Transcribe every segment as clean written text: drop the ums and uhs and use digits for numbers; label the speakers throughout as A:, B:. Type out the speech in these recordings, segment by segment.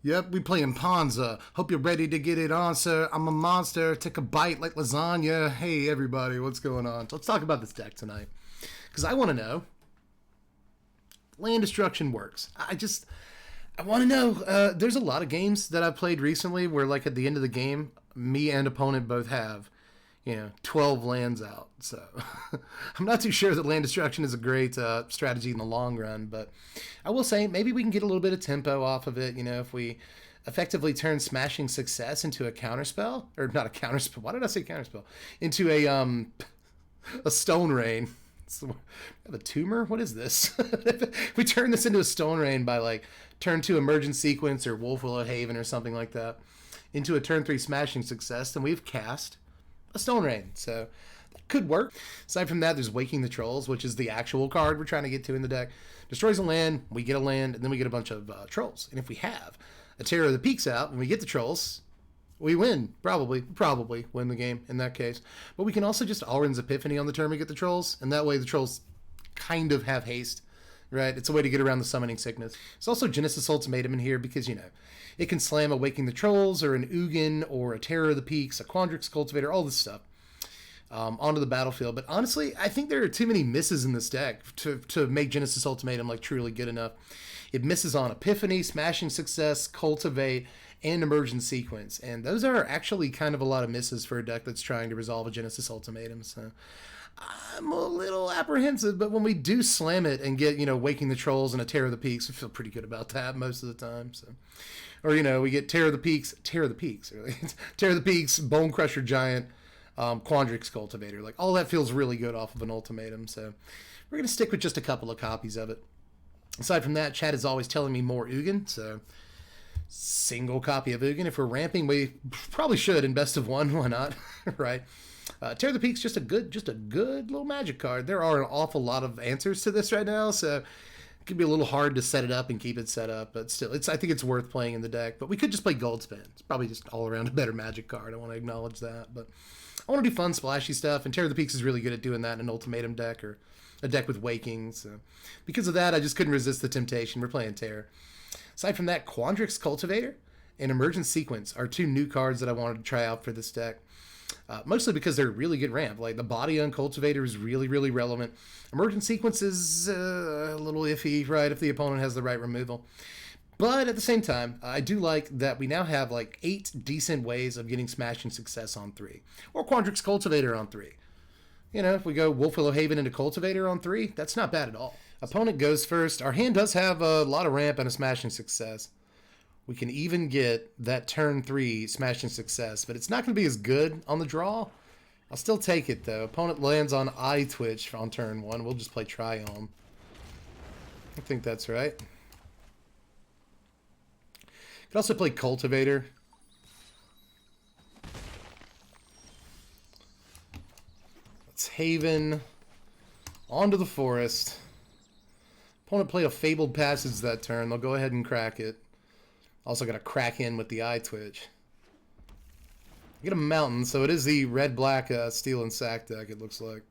A: Yep, we playing Ponza. Hope you're ready to get it on, sir. I'm a monster. Take a bite like lasagna. Hey, everybody, what's going on? So let's talk about this deck tonight. Because I want to know. Land destruction works. I want to know. There's a lot of games that I've played recently where, like, at the end of the game, me and opponent both have, 12 lands out. So I'm not too sure that land destruction is a great strategy in the long run, but I will say maybe we can get a little bit of tempo off of it, if we effectively turn Smashing Success into a counterspell, or not a counterspell. Why did I say counterspell? Into a Stone Rain. The Temur? What is this? If we turn this into a Stone Rain by like turn 2 Emergent Sequence or Wolf Willow Haven or something like that into a turn 3 Smashing Success, then we've cast a Stone Rain. So that could work. Aside from that, there's Waking the Trolls, which is the actual card we're trying to get to in the deck. Destroys a land, we get a land, and then we get a bunch of trolls. And if we have a Terror of the Peaks out, when we get the trolls, we win. Probably win the game in that case. But we can also just Alrund's Epiphany on the turn we get the trolls, and that way the trolls kind of have haste, right? It's a way to get around the summoning sickness. There's also Genesis Ultimatum in here because, it can slam a Waking the Trolls or an Ugin or a Terror of the Peaks, a Quandrix Cultivator, all this stuff onto the battlefield. But honestly, I think there are too many misses in this deck to make Genesis Ultimatum like truly good enough. It misses on Epiphany, Smashing Success, Cultivate, and Emergent Sequence. And those are actually kind of a lot of misses for a deck that's trying to resolve a Genesis Ultimatum. So I'm a little apprehensive, but when we do slam it and get, Waking the Trolls and a Terror of the Peaks, we feel pretty good about that most of the time. So, or, we get Terror of the Peaks, really. Terror of the Peaks, Bone Crusher Giant, Quandrix Cultivator. Like, all that feels really good off of an ultimatum. So we're going to stick with just a couple of copies of it. Aside from that, chat is always telling me more Ugin, so single copy of Ugin. If we're ramping, we probably should in best of one. Why not? Right? Tear of the Peaks, just a good little magic card. There are an awful lot of answers to this right now, so it could be a little hard to set it up and keep it set up, but still, I think it's worth playing in the deck. But we could just play Goldspin. It's probably just all around a better magic card. I want to acknowledge that, but I want to do fun, splashy stuff, and Tear of the Peaks is really good at doing that in an ultimatum deck or a deck with Waking. So because of that, I just couldn't resist the temptation. We're playing Terror. Aside from that, Quandrix Cultivator and Emergent Sequence are two new cards that I wanted to try out for this deck. Mostly because they're really good ramp. Like, the body on Cultivator is really, really relevant. Emergent Sequence is a little iffy, right, if the opponent has the right removal. But at the same time, I do like that we now have like 8 decent ways of getting Smashing Success on 3. Or Quandrix Cultivator on 3. If we go Wolf Willow Haven into Cultivator on 3, that's not bad at all. Opponent goes first. Our hand does have a lot of ramp and a Smashing Success. We can even get that turn 3 Smashing Success, but it's not going to be as good on the draw. I'll still take it, though. Opponent lands on Eye Twitch on turn 1. We'll just play Triome. I think that's right. Could also play Cultivator. Let's Haven onto the Forest. Opponent play a Fabled Passage that turn. They'll go ahead and crack it. Also got to crack in with the Eye Twitch. Get a Mountain, so it is the red-black Steel and Sack deck, it looks like.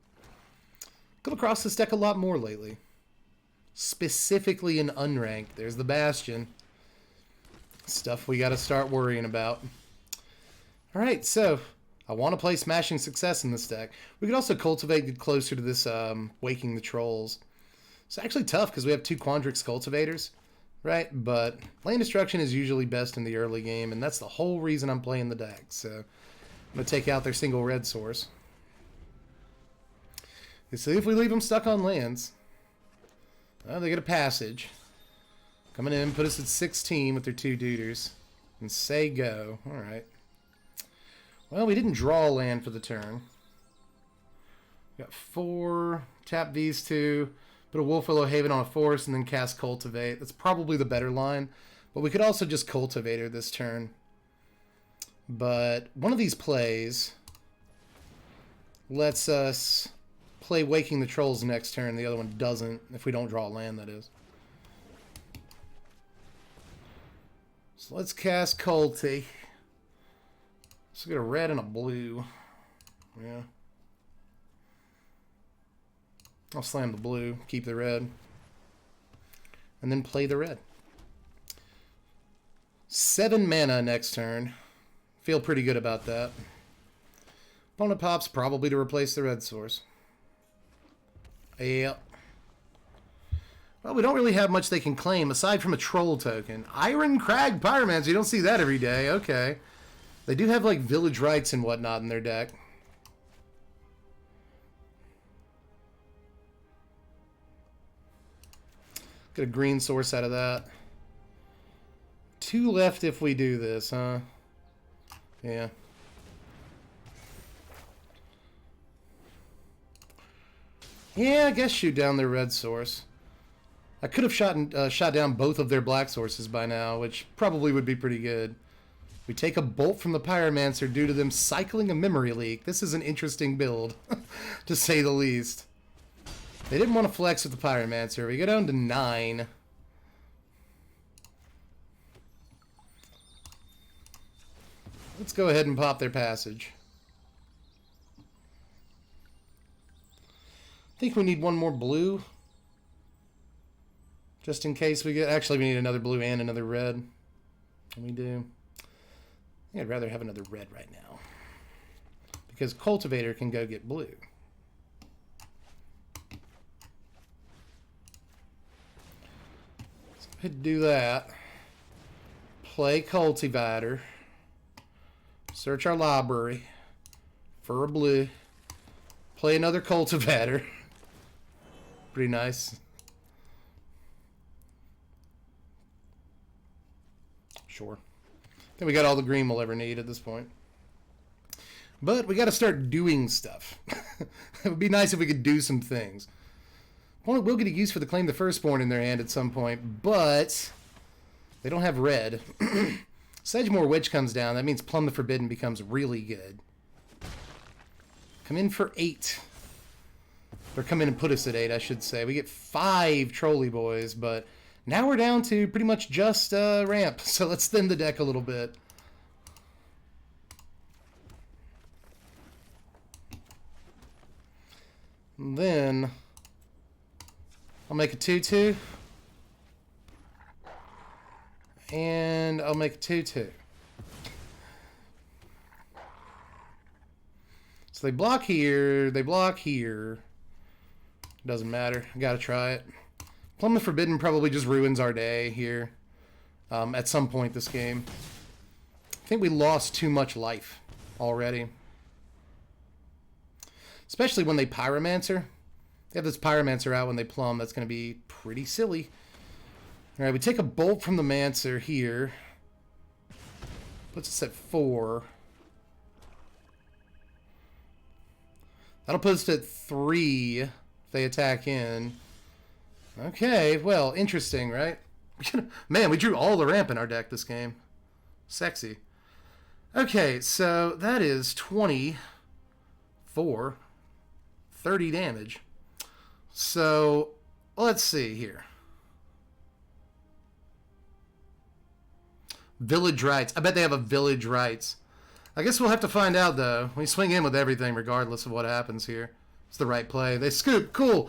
A: Come across this deck a lot more lately. Specifically in Unranked. There's the Bastion. Stuff we got to start worrying about. Alright, so I want to play Smashing Success in this deck. We could also cultivate, get closer to this Waking the Trolls. It's actually tough because we have 2 Quandrix Cultivators. Right, but land destruction is usually best in the early game, and that's the whole reason I'm playing the deck. So I'm going to take out their single red source. And see if we leave them stuck on lands. Well, they get a passage. Coming in, put us at 16 with their 2 duders. And say go. Alright. Well, we didn't draw a land for the turn. Got 4, tap these 2. Put a Wolf Willow Haven on a Forest and then cast Cultivate. That's probably the better line. But we could also just Cultivator this turn. But one of these plays lets us play Waking the Trolls next turn. The other one doesn't, if we don't draw a land, that is. So let's cast Culti. Let's get a red and a blue. Yeah. I'll slam the blue, keep the red, and then play the red. 7 mana next turn. Feel pretty good about that. Opponent pops probably to replace the red source. Yep. Well, we don't really have much they can claim aside from a troll token. Iron Crag Pyromancer, you don't see that every day. Okay. They do have like Village Rites and whatnot in their deck. Get a green source out of that. 2 left if we do this, huh? Yeah. Yeah, I guess shoot down their red source. I could have shot down both of their black sources by now, which probably would be pretty good. We take a bolt from the Pyromancer due to them cycling a memory leak. This is an interesting build, to say the least. They didn't want to flex with the Pyromancer. We go down to 9. Let's go ahead and pop their passage. I think we need one more blue. Just in case we get... Actually, we need another blue and another red. We do. I think I'd rather have another red right now. Because Cultivator can go get blue. So go ahead and do that. Play Cultivator. Search our library for a blue. Play another Cultivator. Pretty nice. Sure. I think we got all the green we'll ever need at this point. But we got to start doing stuff. It would be nice if we could do some things. Opponent will get a use for the Claim the Firstborn in their hand at some point, but they don't have red. Sedgemoor Witch comes down. That means Plumb the Forbidden becomes really good. Come in for 8. Or come in and put us at 8, I should say. We get 5 Trolley Boys, but now we're down to pretty much just ramp. So let's thin the deck a little bit. And then I'll make a 2/2. And I'll make a 2/2. So they block here, they block here. Doesn't matter. I gotta try it. Plumb the Forbidden probably just ruins our day here at some point this game. I think we lost too much life already. Especially when they Pyromancer. They have this Pyromancer out when they Plumb. That's going to be pretty silly. Alright, we take a bolt from the Mancer here. Puts us at 4. That'll put us at 3 if they attack in. Okay, well, interesting, right? Man, we drew all the ramp in our deck this game. Sexy. Okay, so that is 24, 30 damage. So, let's see here. Village Rites. I bet they have a Village Rites. I guess we'll have to find out, though. We swing in with everything regardless of what happens here. It's the right play. They scoop. Cool.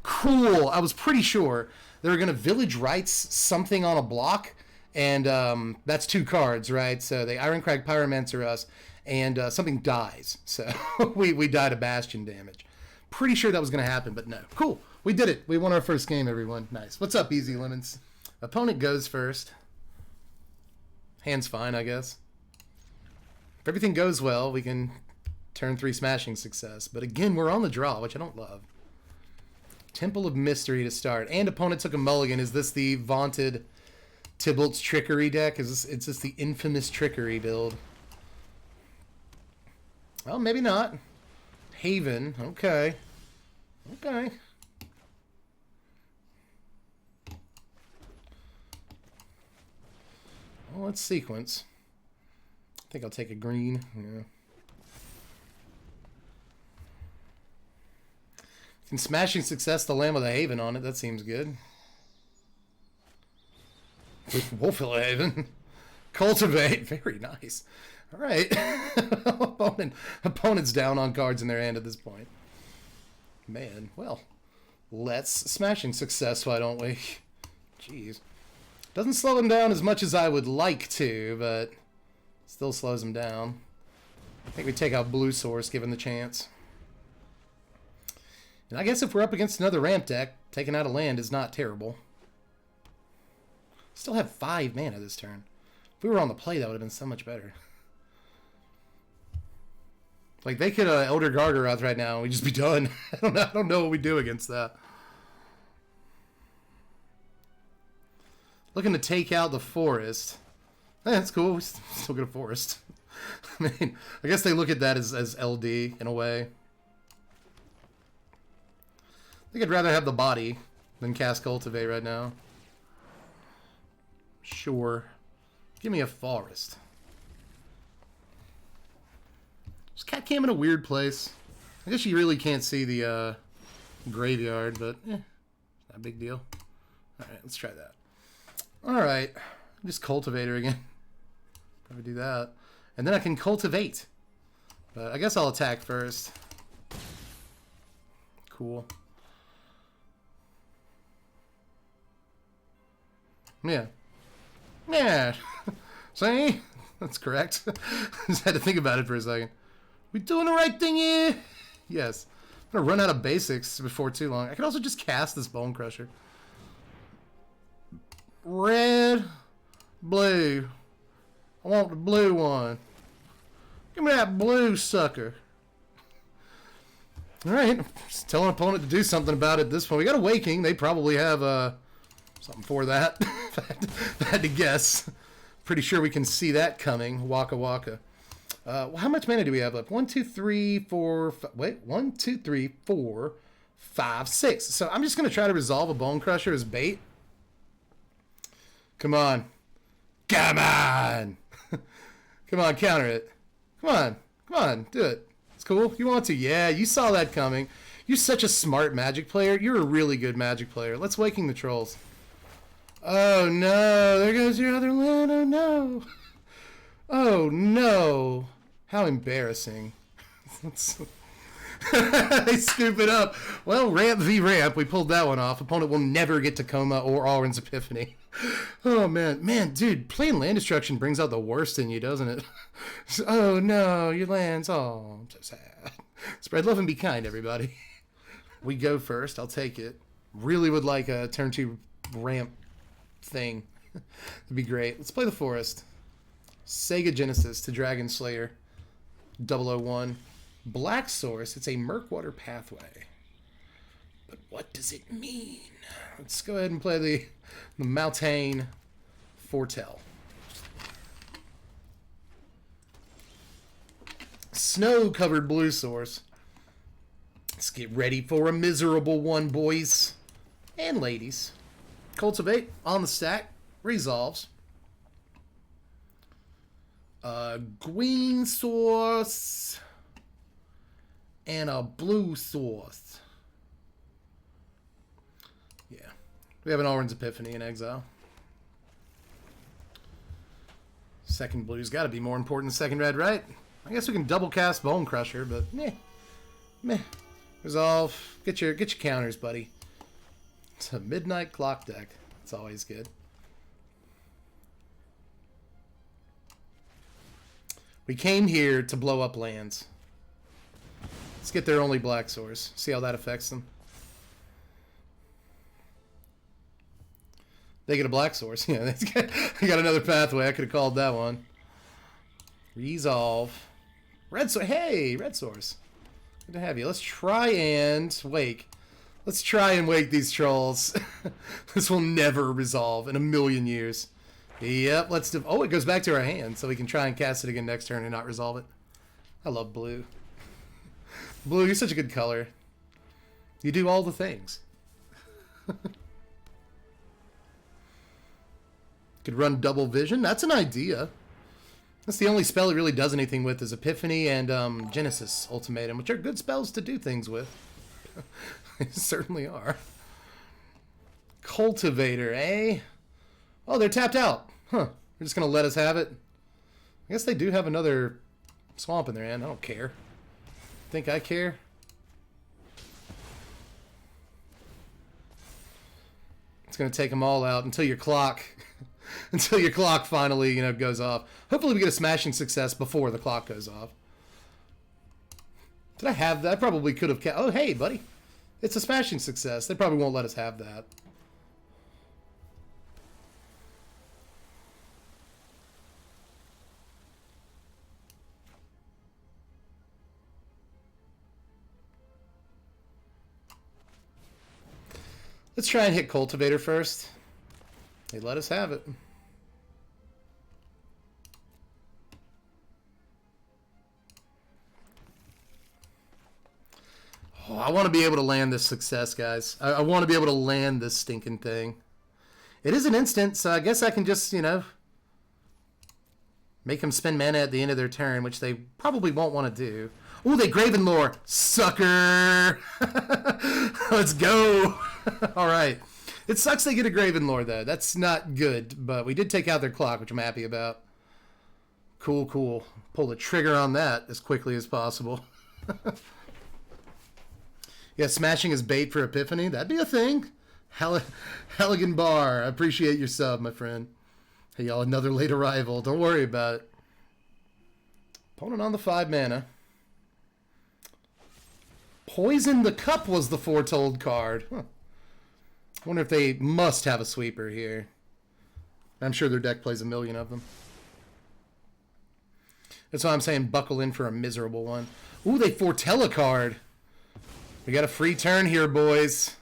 A: Cool. I was pretty sure they were going to Village Rites something on a block, and that's 2 cards, right? So they Ironcrag Pyromancer us, and something dies. So we died of Bastion damage. Pretty sure that was going to happen, but no. Cool. We did it. We won our first game, everyone. Nice. What's up, Easy Lemons? Opponent goes first. Hand's fine, I guess. If everything goes well, we can turn 3 smashing success. But again, we're on the draw, which I don't love. Temple of Mystery to start. And opponent took a mulligan. Is this the vaunted Tybalt's Trickery deck? Is this the infamous Trickery build? Well, maybe not. Haven. Okay. Okay. Well, let's sequence. I think I'll take a green. Yeah. Can smashing success the land with a Haven on it. That seems good. With Wolfhill Haven. Cultivate. Very nice. All right. Opponent's down on cards in their hand at this point. Man, well, let's smashing success, why don't we? Jeez. Doesn't slow him down as much as I would like to, but still slows him down. I think we take out blue source given the chance. And I guess if we're up against another ramp deck, taking out a land is not terrible. Still have 5 mana this turn. If we were on the play, that would have been so much better. Like, they could Elder Gargaroth right now and we'd just be done. I don't know what we do against that. Looking to take out the forest. That's cool. We still get a forest. I mean, I guess they look at that as LD in a way. I think I'd rather have the body than cast Cultivate right now. Sure. Give me a forest. Is Cat Cam in a weird place? I guess you really can't see the graveyard, but not a big deal. Alright, let's try that. Alright. Just Cultivator again. Probably do that. And then I can Cultivate. But I guess I'll attack first. Cool. Yeah. Yeah. See? That's correct. Just had to think about it for a second. We doing the right thing here? Yes. I'm gonna run out of basics before too long. I could also just cast this Bone Crusher. Red, blue. I want the blue one. Give me that blue sucker. Alright. Just tell an opponent to do something about it at this point. We got a Waking. They probably have something for that. If I had to guess. Pretty sure we can see that coming. Waka waka. How much mana do we have left? 1, 2, 3, 4. Wait, 1, 2, 3, 4, 5, 6. So I'm just gonna try to resolve a Bone Crusher as bait. Come on. Come on! Come on, counter it. Come on. Come on, do it. It's cool. You want to? Yeah, you saw that coming. You're such a smart Magic player. You're a really good Magic player. Let's Waking the Trolls. Oh no, there goes your other land. Oh no. Oh no. How embarrassing. They scoop it up. Well, ramp v ramp. We pulled that one off. Opponent will never get Tacoma or Alrund's Epiphany. Oh man. Man, dude, playing land destruction brings out the worst in you, doesn't it? Oh no, your lands. Oh, I'm so sad. Spread love and be kind, everybody. We go first. I'll take it. Really would like a turn 2 ramp thing. That'd be great. Let's play the forest. Sega Genesis to Dragon Slayer 001. Black source. It's a Murkwater Pathway. But what does it mean? Let's go ahead and play the Mountain Foretell. Snow-covered blue source. Let's get ready for a miserable one, boys and ladies. Cultivate on the stack. Resolves. Green source and a blue source. Yeah. We have an Alrund's Epiphany in exile. Second blue's got to be more important than second red, right? I guess we can double cast Bone Crusher, but meh. Meh. Resolve. Get your counters, buddy. It's a Midnight Clock deck. It's always good. We came here to blow up lands. Let's get their only black source. See how that affects them. They get a black source. Yeah, they got another pathway. I could have called that one. Resolve. Red source. Hey, red source. Good to have you. Let's try and wake. Let's try and wake these trolls. This will never resolve in a million years. Yep, let's do. Oh, it goes back to our hand, so we can try and cast it again next turn and not resolve it. I love blue. Blue, you're such a good color. You do all the things. Could run double vision. That's an idea. That's the only spell it really does anything with is Epiphany and Genesis Ultimatum, which are good spells to do things with. They certainly are. Cultivator, eh? Oh, they're tapped out. Huh. They're just going to let us have it. I guess they do have another swamp in their hand. I don't care. Think I care? It's going to take them all out until your clock, until your clock finally, you know, goes off. Hopefully we get a smashing success before the clock goes off. Did I have that? I probably could have kept... Oh, hey, buddy. It's a smashing success. They probably won't let us have that. Let's try and hit Cultivator first. They let us have it. Oh, I want to be able to land this success, guys. I want to be able to land this stinking thing. It is an instant, so I guess I can just, you know, make them spend mana at the end of their turn, which they probably won't want to do. Oh, they Graven Lore. Sucker! Let's go! All right. It sucks they get a Graven Lore, though. That's not good, but we did take out their clock, which I'm happy about. Cool, cool. Pull the trigger on that as quickly as possible. Yeah, smashing his bait for Epiphany. That'd be a thing. Halligan Bar. I appreciate your sub, my friend. Hey, y'all, another late arrival. Don't worry about it. Opponent on the 5 mana. Poison the Cup was the foretold card. Huh. I wonder if they must have a sweeper here. I'm sure their deck plays a million of them. That's why I'm saying buckle in for a miserable one. Ooh, they foretell a card. We got a free turn here, boys.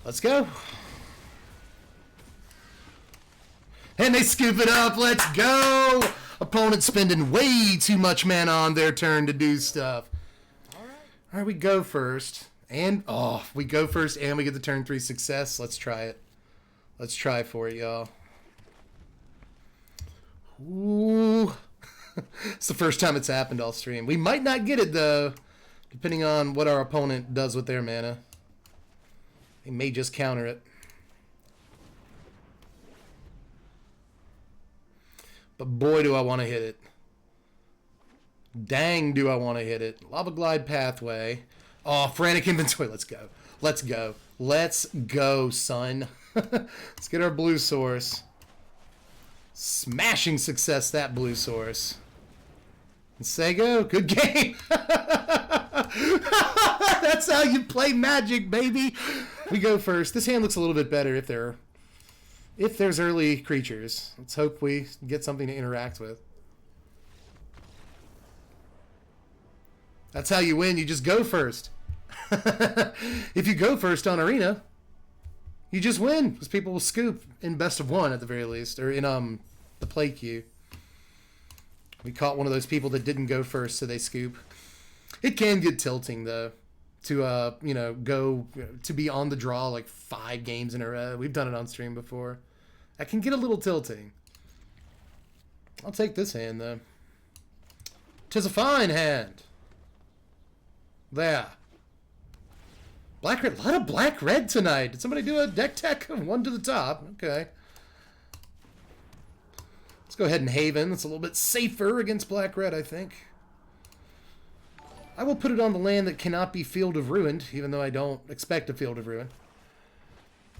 A: Let's go. And they scoop it up. Let's go. Opponent spending way too much mana on their turn to do stuff. All right, we go first. And, oh, we go first and we get the turn 3 success. Let's try it. Let's try for it, y'all. Ooh. It's the first time it's happened all stream. We might not get it, though, depending on what our opponent does with their mana. They may just counter it. But boy, do I want to hit it. Dang, do I want to hit it. Lava Glide Pathway. Oh, Frantic Inventory. Let's go. Let's go. Let's go, son. Let's get our blue source. Smashing success, that blue source. And say go. Good game. That's how you play Magic, baby. We go first. This hand looks a little bit better if there's early creatures. Let's hope we get something to interact with. That's how you win. You just go first. If you go first on Arena, you just win, because people will scoop in best of 1 at the very least, or in the play queue. We caught one of those people that didn't go first, so they scoop. It can get tilting, though, to you know, go to be on the draw like 5 games in a row. We've done it on stream before. That can get a little tilting. I'll take this hand, though. 'Tis a fine hand. There. Black red. A lot of black red tonight. Did somebody do a deck tech? 1 to the top. Okay. Let's go ahead and Haven. It's a little bit safer against black red, I think. I will put it on the land that cannot be Field of Ruined, even though I don't expect a Field of Ruin.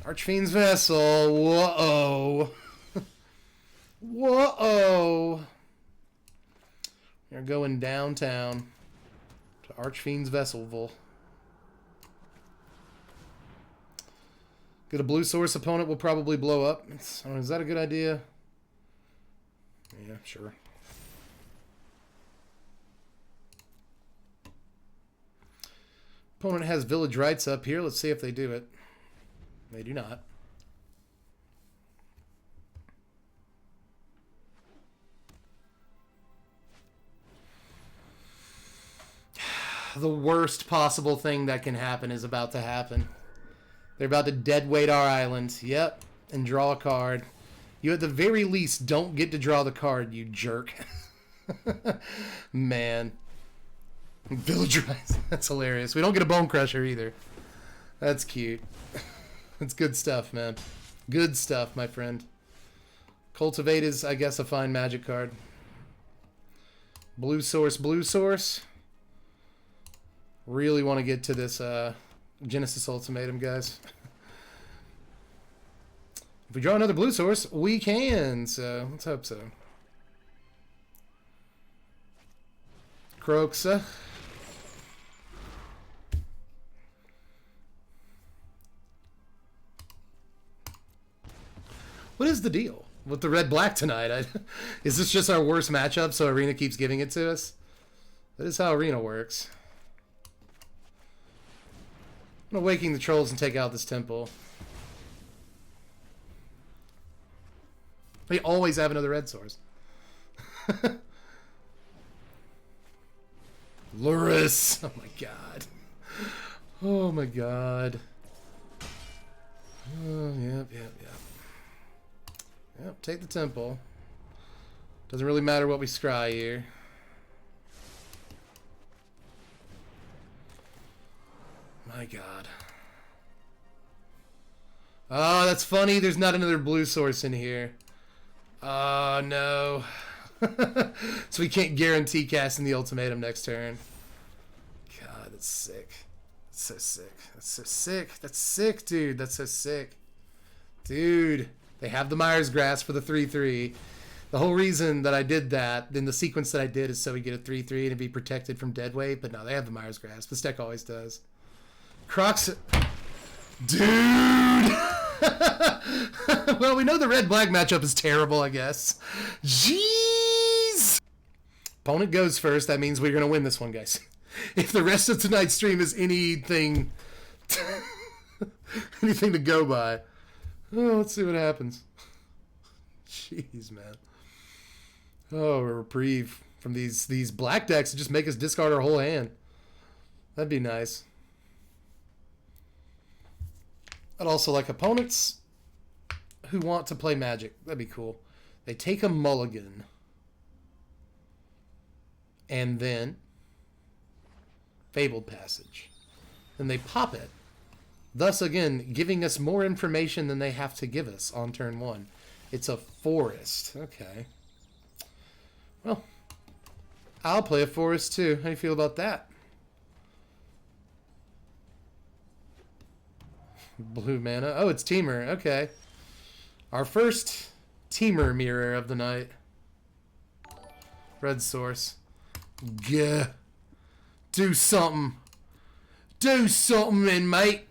A: Archfiend's Vessel. Whoa. Whoa. We're going downtown to Archfiend's Vesselville. Get a blue source, opponent will probably blow up. Is that a good idea? Yeah, sure. Opponent has Village Rights up here. Let's see if they do it. They do not. The worst possible thing that can happen is about to happen. They're about to deadweight our island. Yep. And draw a card. You at the very least don't get to draw the card, you jerk. Man. Village Rights. That's hilarious. We don't get a Bone Crusher either. That's cute. That's good stuff, man. Good stuff, my friend. Cultivate is, I guess, a fine Magic card. Blue source, blue source. Really want to get to this Genesis Ultimatum, guys. If we draw another blue source, we can. So let's hope so. Croxa. What is the deal with the red-black tonight? Is this just our worst matchup, so Arena keeps giving it to us? That is how Arena works. I'm going to Waking the Trolls and take out this Temple. They always have another red source. Luris! Oh my god. Oh my god. Oh, yep. Yep, take the Temple. Doesn't really matter what we scry here. My god. Oh, that's funny. There's not another blue source in here. Oh, no. So we can't guarantee casting the ultimatum next turn. God, that's sick. That's so sick. That's so sick. That's sick, dude. That's so sick. Dude. They have the Myers Grass for the 3/3. The whole reason that I did that, then the sequence that I did, is so we get a 3/3 and be protected from dead weight. But no, they have the Myers Grass. This deck always does. Crocs. Dude! Well, we know the red-black matchup is terrible, I guess. Jeez! Opponent goes first. That means we're going to win this one, guys. If the rest of tonight's stream is anything... anything to go by... Oh, let's see what happens. Jeez, man. Oh, a reprieve from these black decks to just make us discard our whole hand. That'd be nice. I'd also like opponents who want to play Magic. That'd be cool. They take a mulligan. And then Fabled Passage. Then they pop it. Thus, again, giving us more information than they have to give us on turn 1. It's a forest. Okay. Well, I'll play a forest too. How do you feel about that? Blue mana. Oh, it's Temur. Okay. Our first Temur mirror of the night. Red source. Gah. Do something. Do something then, mate.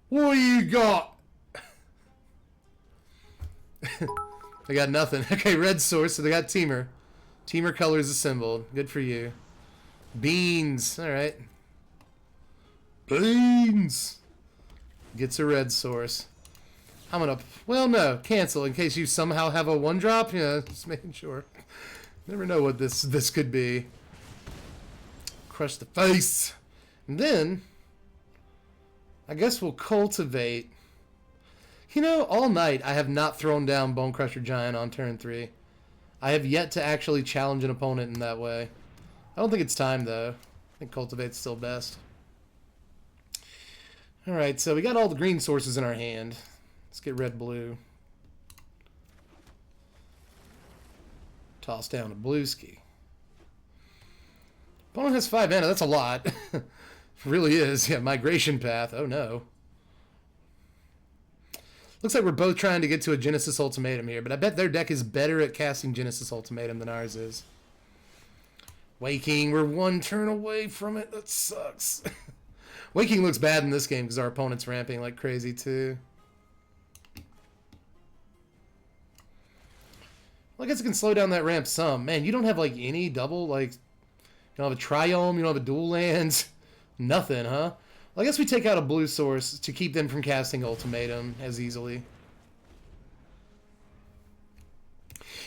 A: What do you got? They got nothing. Okay, red source, so they got Temur. Temur colors assembled. Good for you. Beans. Alright. Beans. Gets a red source. I'm gonna... Well, no. Cancel in case you somehow have a 1-drop. Yeah, just making sure. Never know what this could be. Crush the face. And then... I guess we'll cultivate. You know, all night I have not thrown down Bonecrusher Giant on turn 3. I have yet to actually challenge an opponent in that way. I don't think it's time, though. I think cultivate's still best. Alright, so we got all the green sources in our hand. Let's get red-blue. Toss down a Blueski. Opponent has 5 mana. That's a lot. Really is. Yeah, Migration Path. Oh, no. Looks like we're both trying to get to a Genesis Ultimatum here, but I bet their deck is better at casting Genesis Ultimatum than ours is. Waking, we're 1 turn away from it. That sucks. Waking looks bad in this game because our opponent's ramping like crazy, too. Well, I guess it can slow down that ramp some. Man, you don't have, like, any double, like... You don't have a Triome, you don't have a dual lands... Nothing, huh? Well, I guess we take out a blue source to keep them from casting Ultimatum as easily.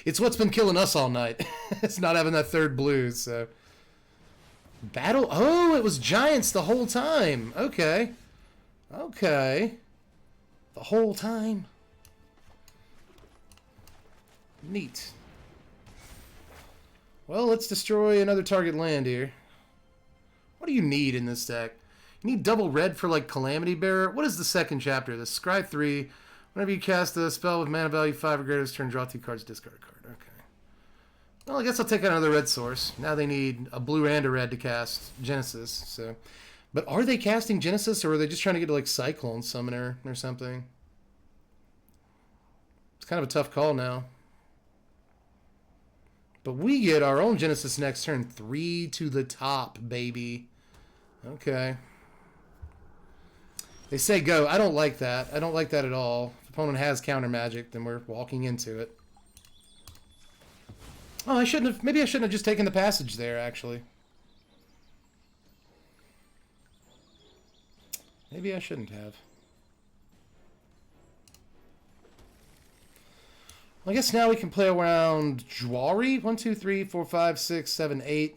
A: It's what's been killing us all night. It's not having that third blue, so... Battle... Oh, it was Giants the whole time. Okay. Okay. The whole time. Neat. Well, let's destroy another target land here. What do you need in this deck? You need double red for, like, Calamity Bearer. What is the second chapter? The Scry 3. Whenever you cast a spell with mana value 5 or greater this turn, draw 2 cards, discard a card. Okay. Well, I guess I'll take out another red source. Now they need a blue and a red to cast Genesis. So, but are they casting Genesis, or are they just trying to get to like Cyclone Summoner or something? It's kind of a tough call now. But we get our own Genesis next turn. 3 to the top, baby. Okay. They say go. I don't like that. I don't like that at all. If the opponent has counter magic, then we're walking into it. Oh, I shouldn't have. Maybe I shouldn't have just taken the passage there, actually. Maybe I shouldn't have. I guess now we can play around Jwari. 1, 2, 3, 4, 5, 6, 7, 8.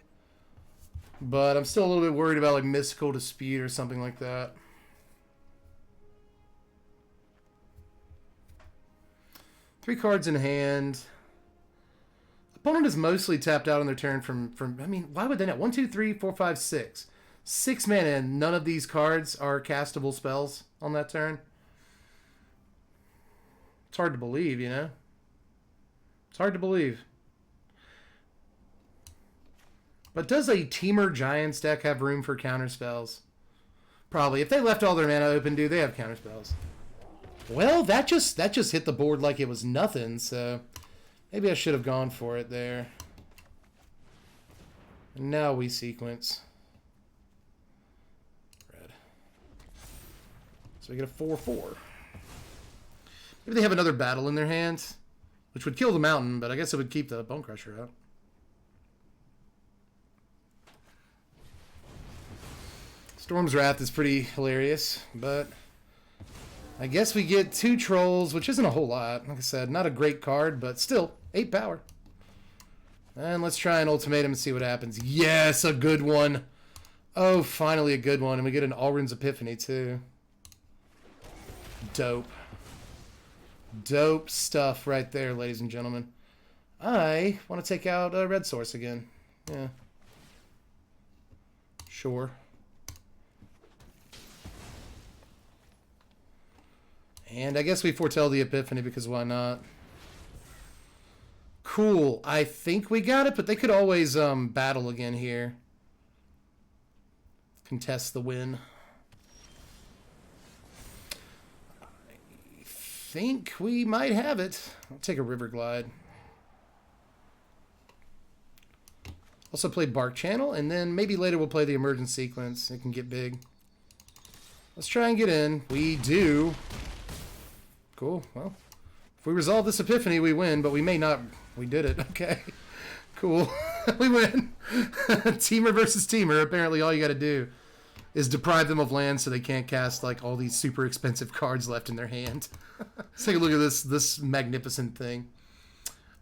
A: But I'm still a little bit worried about like Mystical Dispute or something like that. Three cards in hand. Opponent is mostly tapped out on their turn from I mean, why would they not? 1, 2, 3, 4, 5, 6. 6 mana and none of these cards are castable spells on that turn. It's hard to believe, you know? It's hard to believe. But does a Temur Giants deck have room for counter spells? Probably. If they left all their mana open, do they have counter spells? Well, that just hit the board like it was nothing, so maybe I should have gone for it there. And now we sequence. Red. So we get a 4/4. Maybe they have another battle in their hands, which would kill the mountain, but I guess it would keep the Bone Crusher out. Storm's Wrath is pretty hilarious, but I guess we get 2 trolls, which isn't a whole lot. Like I said, not a great card, but still, 8 power. And let's try an ultimatum and see what happens. Yes, a good one. Oh, finally a good one. And we get an Alrund's Epiphany, too. Dope. Dope stuff right there, ladies and gentlemen. I want to take out a red source again. Yeah. Sure. And I guess we foretell the Epiphany because why not? Cool. I think we got it, but they could always battle again here. Contest the win. I think we might have it. I'll take a River Glide. Also play Bark Channel, and then maybe later we'll play the Emergent Sequence. It can get big. Let's try and get in. We do. Cool. Well, if we resolve this Epiphany, we win, but we may not. We did it. Okay. Cool. We win. Teamer versus Teamer. Apparently all you got to do is deprive them of land so they can't cast like all these super expensive cards left in their hand. Let's take a look at this magnificent thing.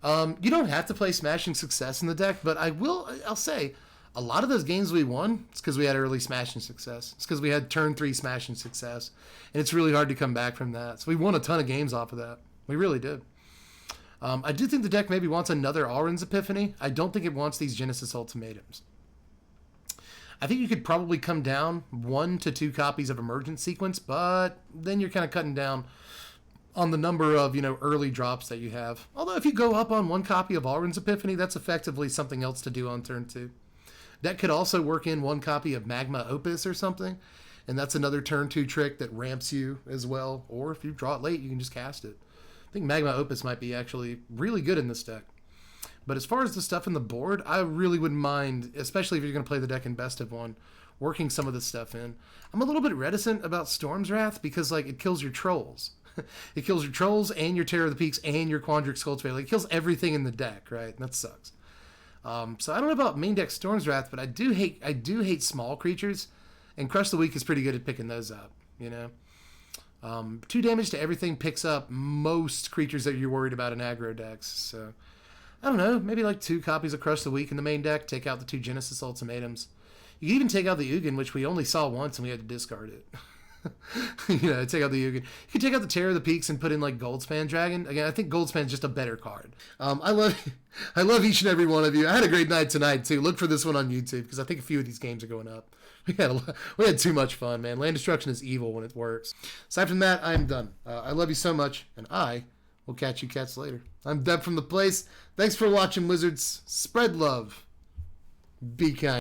A: You don't have to play Smashing Success in the deck, but I'll say a lot of those games we won, it's because we had early Smashing Success. It's because we had turn 3 Smashing Success. And it's really hard to come back from that. So we won a ton of games off of that. We really did. I do think the deck maybe wants another Alrund's Epiphany. I don't think it wants these Genesis Ultimatums. I think you could probably come down 1 to 2 copies of Emergent Sequence, but then you're kind of cutting down on the number of, early drops that you have. Although if you go up on 1 copy of Alrund's Epiphany, that's effectively something else to do on turn 2. That could also work in 1 copy of Magma Opus or something. And that's another turn 2 trick that ramps you as well. Or if you draw it late, you can just cast it. I think Magma Opus might be actually really good in this deck. But as far as the stuff in the board, I really wouldn't mind, especially if you're going to play the deck in best of 1, working some of this stuff in. I'm a little bit reticent about Storm's Wrath because it kills your trolls. It kills your trolls and your Terror of the Peaks and your Quandrix Cultivator. It kills everything in the deck, right? That sucks. So I don't know about main deck Storm's Wrath, but I do hate small creatures. And Crush the Weak is pretty good at picking those up, 2 damage to everything picks up most creatures that you're worried about in aggro decks. So, I don't know, maybe like 2 copies of Crush the Weak in the main deck, take out the 2 Genesis Ultimatums. You can even take out the Ugin, which we only saw once and we had to discard it. Take out the Ugin. You can take out the Terror of the Peaks and put in like Goldspan Dragon. Again, I think Goldspan's just a better card. I love each and every one of you. I had a great night tonight too. Look for this one on YouTube because I think a few of these games are going up. We had too much fun, man. Land destruction is evil when it works. Aside from that, I'm done. I love you so much, and I We'll catch you cats later. I'm Deb from the place. Thanks for watching, Wizards. Spread love. Be kind.